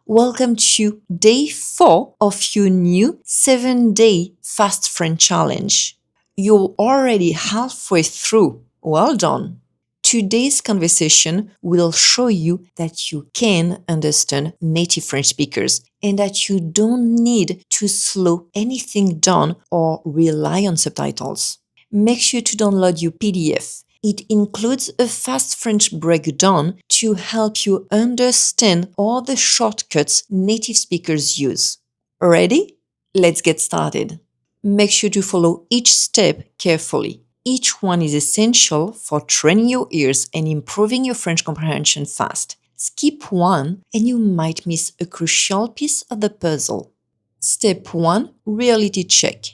Welcome to day 4 of your new 7-day Fast French Challenge. You're already halfway through. Well done. Today's conversation will show you that you can understand native French speakers and that you don't need to slow anything down or rely on subtitles. Make sure to download your PDF. It includes a fast French breakdown to help you understand all the shortcuts native speakers use. Ready? Let's get started. Make sure to follow each step carefully. Each one is essential for training your ears and improving your French comprehension fast. Skip one and you might miss a crucial piece of the puzzle. Step 1. Reality check.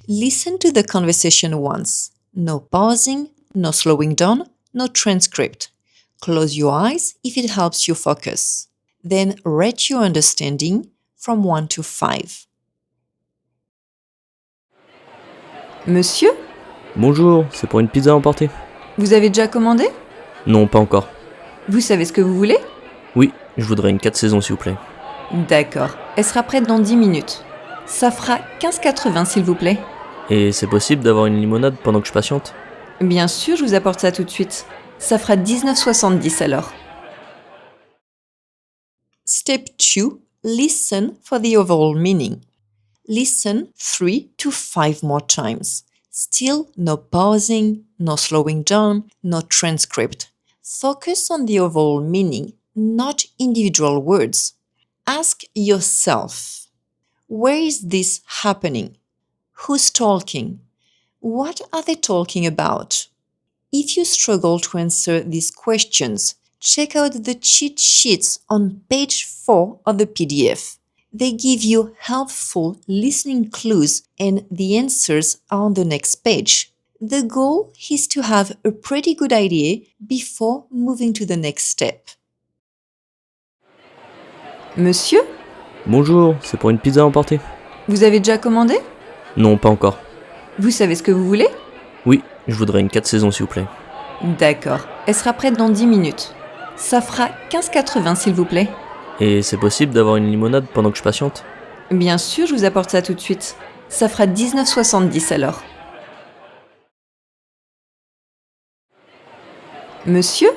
Listen to the conversation once. No pausing, no slowing down, no transcript. Close your eyes if it helps you focus. Then rate your understanding from 1 to 5. Monsieur, Bonjour, c'est pour une pizza emportée? vous avez déjà commandé? Non, pas encore. Vous savez ce que vous voulez? Oui, je voudrais une 4 saisons s'il vous plaît. D'accord. Elle sera prête dans 10 minutes. Ça fera 15,80 s'il vous plaît. Et c'est possible d'avoir une limonade pendant que je patiente? Bien sûr, je vous apporte ça tout de suite. Ça fera 19,70 alors. Step 2. Listen for the overall meaning. Listen 3 to 5 more times. Still no pausing, no slowing down, no transcript. Focus on the overall meaning, not individual words. Ask yourself, where is this happening? Who's talking? What are they talking about? If you struggle to answer these questions, check out the cheat sheets on page 4 of the PDF. They give you helpful listening clues and the answers are on the next page. The goal is to have a pretty good idea before moving to the next step. Monsieur, Bonjour, c'est pour une pizza emportée? vous avez déjà commandé? Non, pas encore. Vous savez ce que vous voulez? Oui, je voudrais une 4 saisons s'il vous plaît. D'accord. Elle sera prête dans 10 minutes. Ça fera 15,80 s'il vous plaît. Et c'est possible d'avoir une limonade pendant que je patiente? Bien sûr, je vous apporte ça tout de suite. Ça fera 19,70 alors. Monsieur,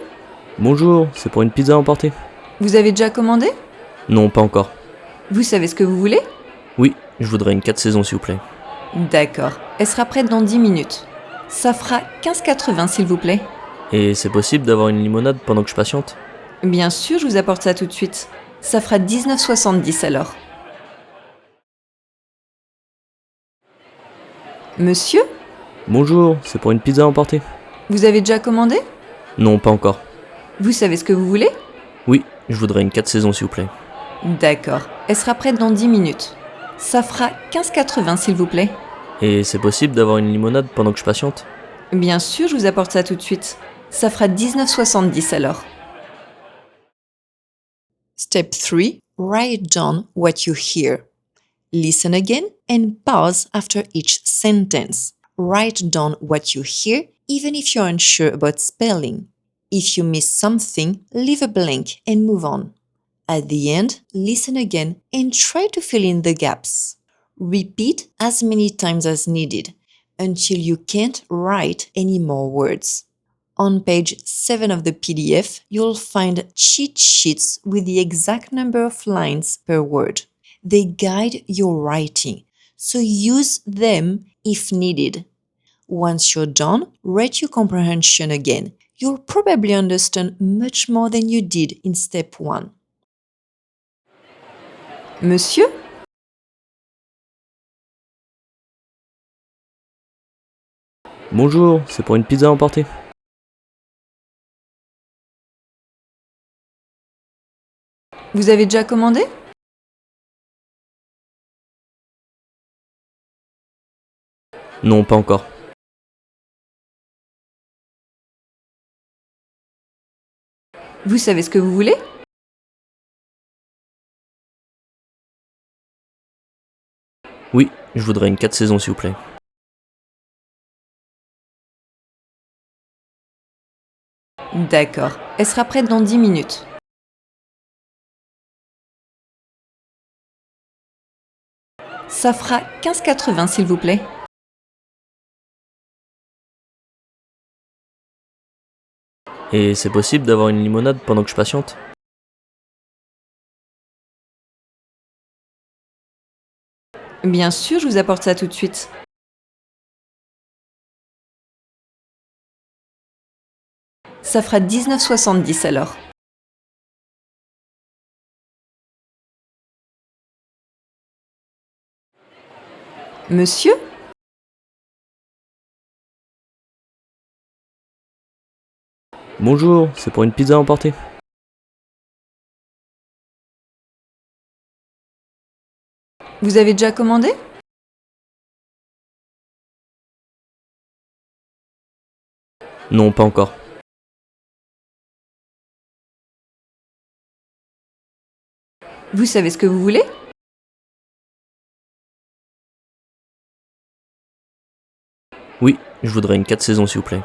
Bonjour, c'est pour une pizza emportée? vous avez déjà commandé? Non, pas encore. Vous savez ce que vous voulez? Oui, je voudrais une 4 saisons s'il vous plaît. D'accord. Elle sera prête dans 10 minutes. Ça fera 15,80 s'il vous plaît. Et c'est possible d'avoir une limonade pendant que je patiente? Bien sûr, je vous apporte ça tout de suite. Ça fera 19,70 alors. Monsieur, Bonjour, c'est pour une pizza emportée? vous avez déjà commandé? Non, pas encore. Vous savez ce que vous voulez? Oui, je voudrais une 4 saisons s'il vous plaît. D'accord. Elle sera prête dans 10 minutes. Ça fera 15,80 s'il vous plaît. Et c'est possible d'avoir une limonade pendant que je patiente? Bien sûr, je vous apporte ça tout de suite. Ça fera 19,70 alors. Step 3. Write down what you hear. Listen again and pause after each sentence. Write down what you hear even if you're unsure about spelling. If you miss something, leave a blank and move on. At the end, listen again and try to fill in the gaps. Repeat as many times as needed until you can't write any more words. On page 7 of the PDF, you'll find cheat sheets with the exact number of lines per word. They guide your writing, so use them if needed. Once you're done, rate your comprehension again. You'll probably understand much more than you did in step 1. Monsieur, Bonjour, c'est pour une pizza emportée? vous avez déjà commandé? Non, pas encore. Vous savez ce que vous voulez? Oui, je voudrais une 4 saisons s'il vous plaît. D'accord. Elle sera prête dans 10 minutes. Ça fera 15,80 s'il vous plaît. Et c'est possible d'avoir une limonade pendant que je patiente? Bien sûr, je vous apporte ça tout de suite. Ça fera 19,70 alors. Monsieur? Bonjour, c'est pour une pizza emportée. Vous avez déjà commandé? Non, pas encore. Vous savez ce que vous voulez? Oui, je voudrais une 4 saisons s'il vous plaît.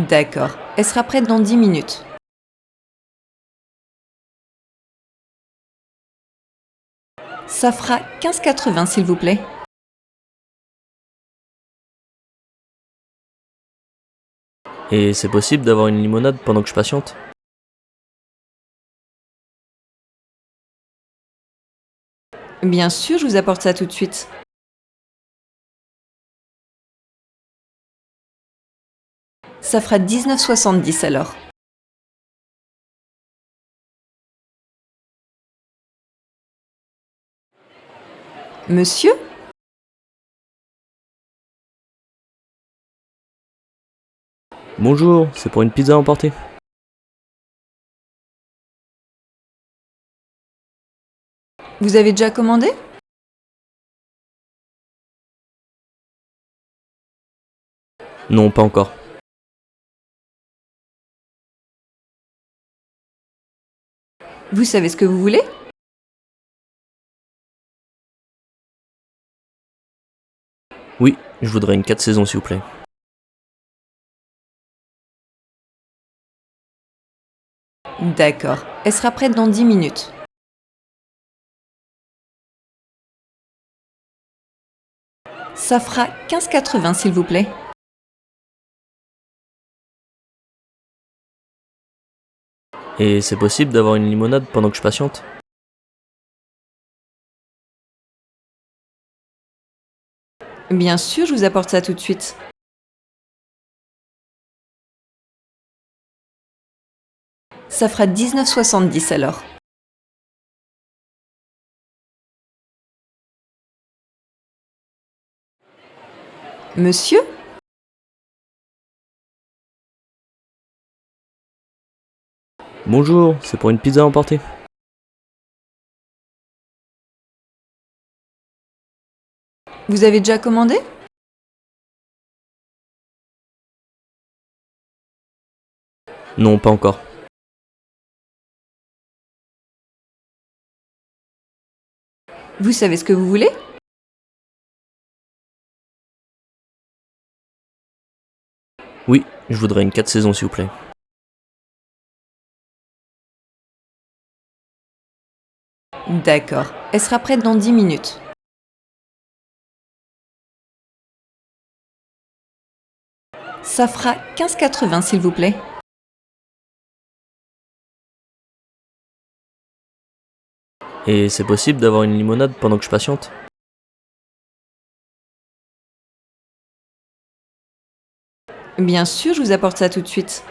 D'accord. Elle sera prête dans 10 minutes. Ça fera 15,80 s'il vous plaît. Et c'est possible d'avoir une limonade pendant que je patiente? Bien sûr, je vous apporte ça tout de suite. Ça fera 19,70 alors. Monsieur? Bonjour, c'est pour une pizza emportée. Vous avez déjà commandé? Non, pas encore. Vous savez ce que vous voulez? Oui, je voudrais une 4 saisons s'il vous plaît. D'accord. Elle sera prête dans 10 minutes. Ça fera 15,80 s'il vous plaît. Et c'est possible d'avoir une limonade pendant que je patiente? Bien sûr, je vous apporte ça tout de suite. Ça fera 19,70 alors. Monsieur? Bonjour, c'est pour une pizza emportée. Vous avez déjà commandé? Non, pas encore. Vous savez ce que vous voulez? Oui, je voudrais une 4 saisons s'il vous plaît. D'accord. Elle sera prête dans 10 minutes. Ça fera 15,80 s'il vous plaît. Et c'est possible d'avoir une limonade pendant que je patiente? Bien sûr, je vous apporte ça tout de suite.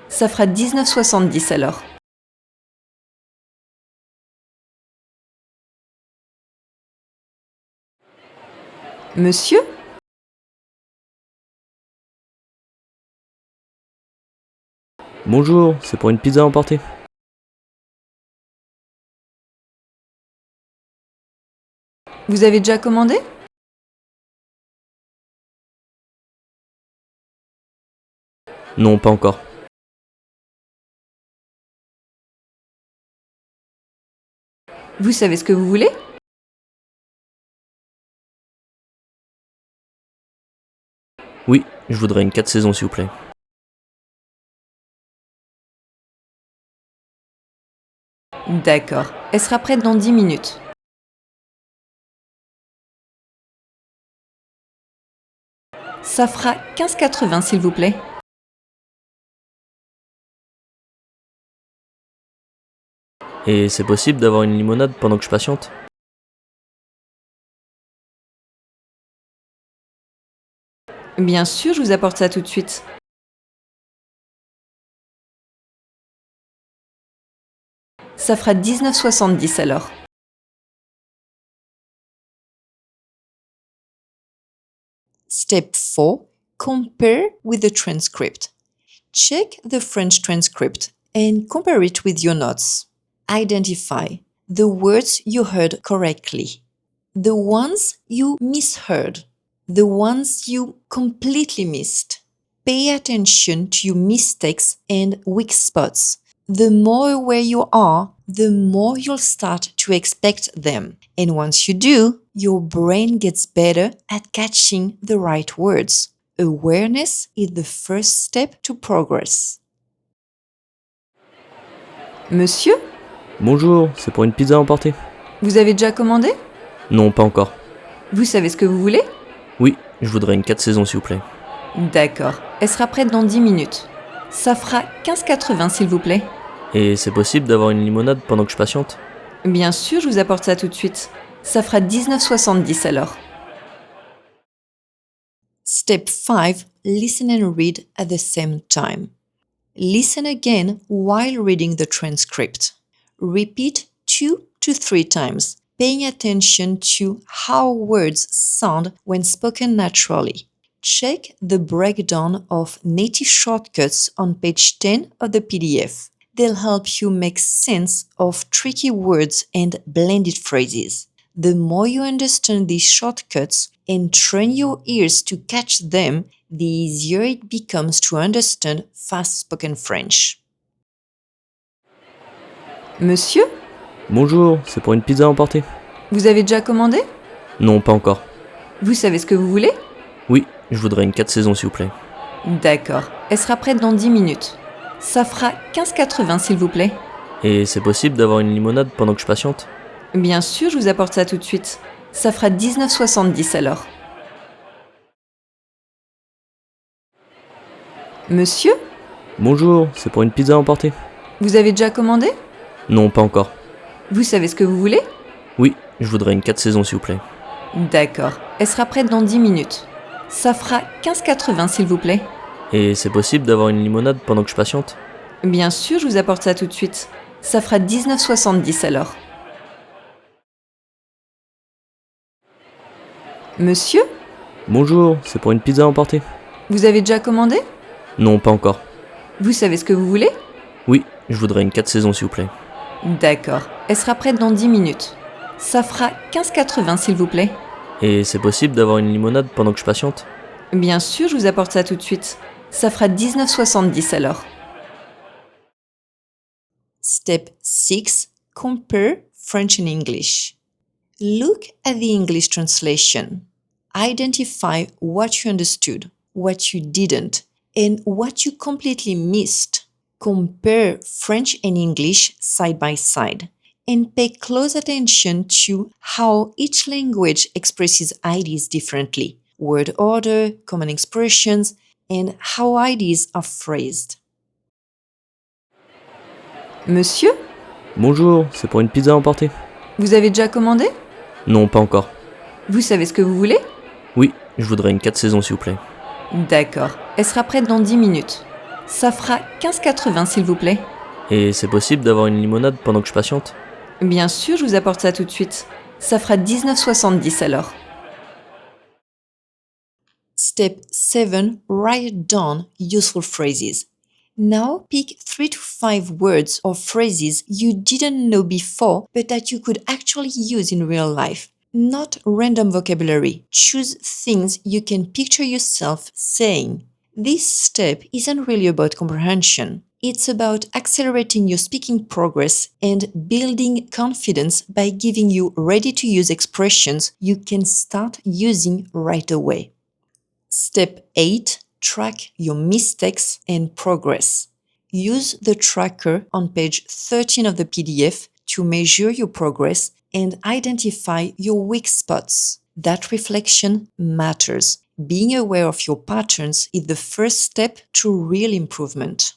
Ça fera 19,70 alors. Monsieur? Bonjour, c'est pour une pizza emportée. Vous avez déjà commandé? Non, pas encore. Vous savez ce que vous voulez? Oui, je voudrais une 4 saisons s'il vous plaît. D'accord. Elle sera prête dans 10 minutes. Ça fera 15,80 s'il vous plaît. Et c'est possible d'avoir une limonade pendant que je patiente? Bien sûr, je vous apporte ça tout de suite. Ça fera 19,70 alors. Step 4. Compare with the transcript. Check the French transcript and compare it with your notes. Identify the words you heard correctly, the ones you misheard, the ones you completely missed. Pay attention to your mistakes and weak spots. The more aware you are, the more you'll start to expect them. And once you do, your brain gets better at catching the right words. Awareness is the first step to progress. Monsieur, Bonjour, c'est pour une pizza à emporter? vous avez déjà commandé? Non, pas encore. Vous savez ce que vous voulez? Oui, je voudrais une 4 saisons s'il vous plaît. D'accord. Elle sera prête dans 10 minutes. Ça fera 15,80 s'il vous plaît. Et c'est possible d'avoir une limonade pendant que je patiente? Bien sûr, je vous apporte ça tout de suite. Ça fera 19,70 alors. Step 5. Listen and read at the same time. Listen again while reading the transcript. Repeat 2 to 3 times, paying attention to how words sound when spoken naturally. Check the breakdown of native shortcuts on page 10 of the PDF. They'll help you make sense of tricky words and blended phrases. The more you understand these shortcuts and train your ears to catch them, the easier it becomes to understand fast-spoken French. Monsieur, Bonjour, c'est pour une pizza à emporter? vous avez déjà commandé? Non, pas encore. Vous savez ce que vous voulez? Oui, je voudrais une 4 saisons s'il vous plaît. D'accord. Elle sera prête dans 10 minutes. Ça fera 15,80 s'il vous plaît. Et c'est possible d'avoir une limonade pendant que je patiente? Bien sûr, je vous apporte ça tout de suite. Ça fera 19,70 alors. Monsieur, Bonjour, c'est pour une pizza à emporter? vous avez déjà commandé? Non, pas encore. Vous savez ce que vous voulez? Oui, je voudrais une 4 saisons s'il vous plaît. D'accord. Elle sera prête dans 10 minutes. Ça fera 15,80 s'il vous plaît. Et c'est possible d'avoir une limonade pendant que je patiente? Bien sûr, je vous apporte ça tout de suite. Ça fera 19,70 alors. Monsieur, Bonjour, c'est pour une pizza à emporter? vous avez déjà commandé? Non, pas encore. Vous savez ce que vous voulez? Oui, je voudrais une 4 saisons s'il vous plaît. D'accord. Elle sera prête dans 10 minutes. Ça fera 15,80 s'il vous plaît. Et c'est possible d'avoir une limonade pendant que je patiente? Bien sûr, je vous apporte ça tout de suite. Ça fera 19,70 alors. Step 6. Compare French and English. Look at the English translation. Identify what you understood, what you didn't, and what you completely missed. Compare French and English side by side and pay close attention to how each language expresses ideas differently, word order, common expressions, and how ideas are phrased. Monsieur, Bonjour, c'est pour une pizza à emporter? vous avez déjà commandé? Non, pas encore. Vous savez ce que vous voulez? Oui, je voudrais une 4 saisons s'il vous plaît. D'accord. Elle sera prête dans 10 minutes. Ça fera 15,80 s'il vous plaît. Et c'est possible d'avoir une limonade pendant que je patiente? Bien sûr, je vous apporte ça tout de suite. Ça fera 19,70 alors. Step 7. Write down useful phrases. Now pick 3 to 5 words or phrases you didn't know before but that you could actually use in real life. Not random vocabulary. Choose things you can picture yourself saying. This step isn't really about comprehension. It's about accelerating your speaking progress and building confidence by giving you ready-to-use expressions you can start using right away. Step 8. Track your mistakes and progress. Use the tracker on page 13 of the PDF to measure your progress and identify your weak spots. That reflection matters. Being aware of your patterns is the first step to real improvement.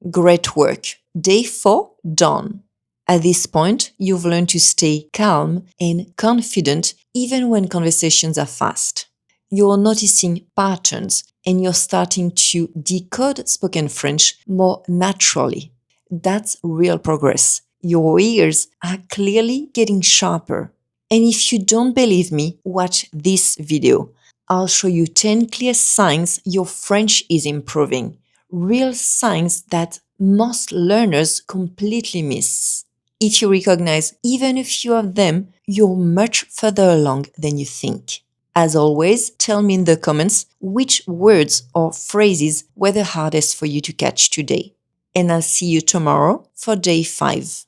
Great work. Day 4 done. At this point, you've learned to stay calm and confident even when conversations are fast. You're noticing patterns and you're starting to decode spoken French more naturally. That's real progress. Your ears are clearly getting sharper. And if you don't believe me, watch this video. I'll show you 10 clear signs your French is improving. Real signs that most learners completely miss. If you recognize even a few of them, you're much further along than you think. As always, tell me in the comments which words or phrases were the hardest for you to catch today. And I'll see you tomorrow for day 5.